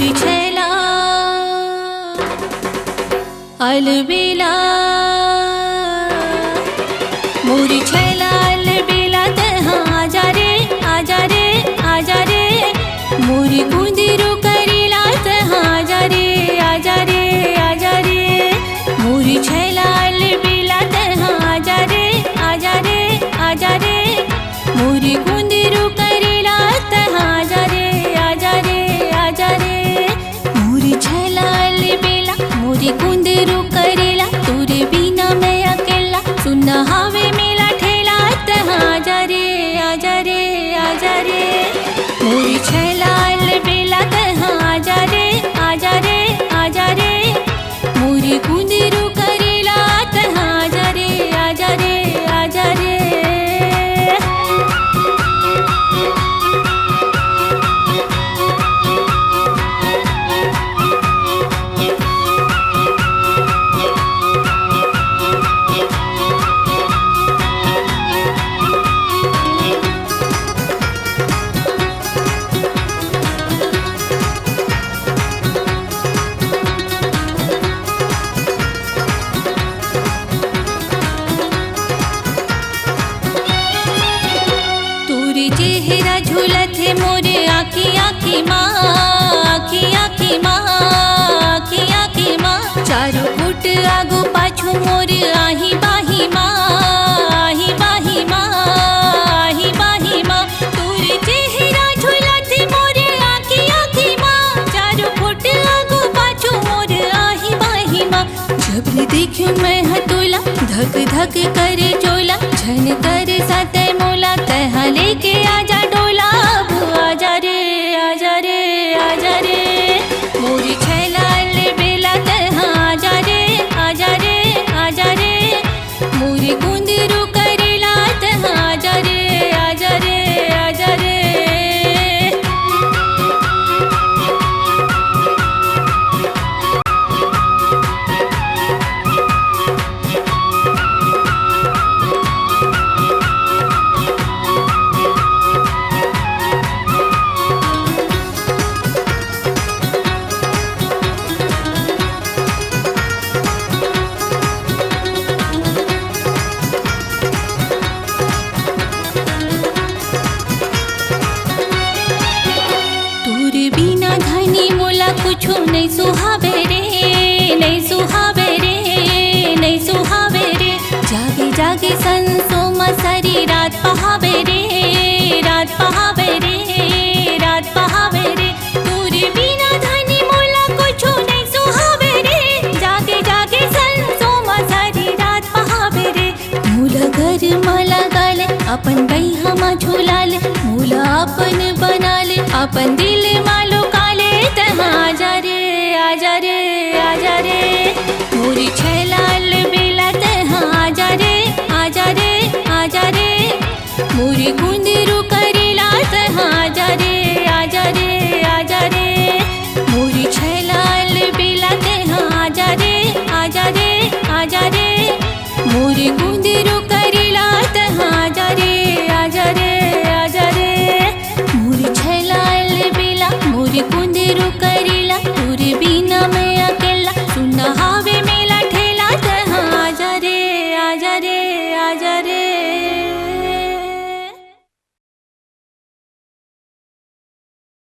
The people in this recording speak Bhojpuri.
मोरी छैला अलबेला मोरी छैला अलबेला तहाँ आजा रे आजा रे आजा रे मोरी कुंदिरू करेला तहाँ आजा रे आजा रे आजा रे मोरी छैला अलबेला तहाँ आजा रे आजा रे आजा रे मोरी कुंदिरू करेला तहाँ आजा रे आजा रे आजा रे मोरी छैला अलबेला मोरी कुंदिरू करेला तोरे बिना मैं अकेला सुनना हवे मेला ठेला तहाँ आजा रे आजा रे आजा रे मोरी छैला अलबेला तहाँ आजा रे आजा रे आजा रे मोरी कुंदिरू करेला तहाँ आजा रे आजा रे आजा रे चेहरा झूलत है मोरे आँखी आँखी माँ आँखी आँखी माँ आँखी आँखी माँ चारों फुट आगू पाछू मोरे आही बाही माँ आही बाही माँ आही बाही माँ तोरे चेहरा झूलत है मोरे आँखी आँखी माँ चारों फुट आगू पाछू मोरे आही बाही माँ जब देखूं मैं हतोला धक धक करे चोला झन कर साते मोला कहाँ लेके आजा डोला अब आजा रे आजा रे आजा रे मोरी छैला अलबेला तहाँ आजा रे आजा रे आजा रे मोरी कुंदिरू करेला तहाँ आजा रे आजा रे आजा रे कुछो नहीं सुहावे रे नहीं सुहावे रे नहीं सुहावे रे जागे जागे संसोमा सारी रात पहावे रे रात पहावे रे रात पहावे रे तोरे बिना धनी मोला कुछो नहीं सुहावे रे जागे जागे संसोमा सारी रात पहावे रे मोला घर माला गाले अपन गई हमा झूला ले मोला अपन बना ले अपन दिल मालो काले तहाँ आजा रे आजा रे आजा रे मोरी छैला अलबेला तहाँ आजा रे आजा रे आजा रे मोरी कुंदिरू करेला तहाँ आजा रे आजा रे आजा रे मोरी छैला अलबेला तहाँ आजा रे आजा रे आजा रे मोरी कुंदिरू करेला तहाँ आजा रे आजा रे आजा रे मोरी छैला अलबेला मोरी कुंदिरू करेला तोरे बिना मैं अकेला सुनना हावे मेला ठेला तहाँ आजा रे आजा रे आजा रे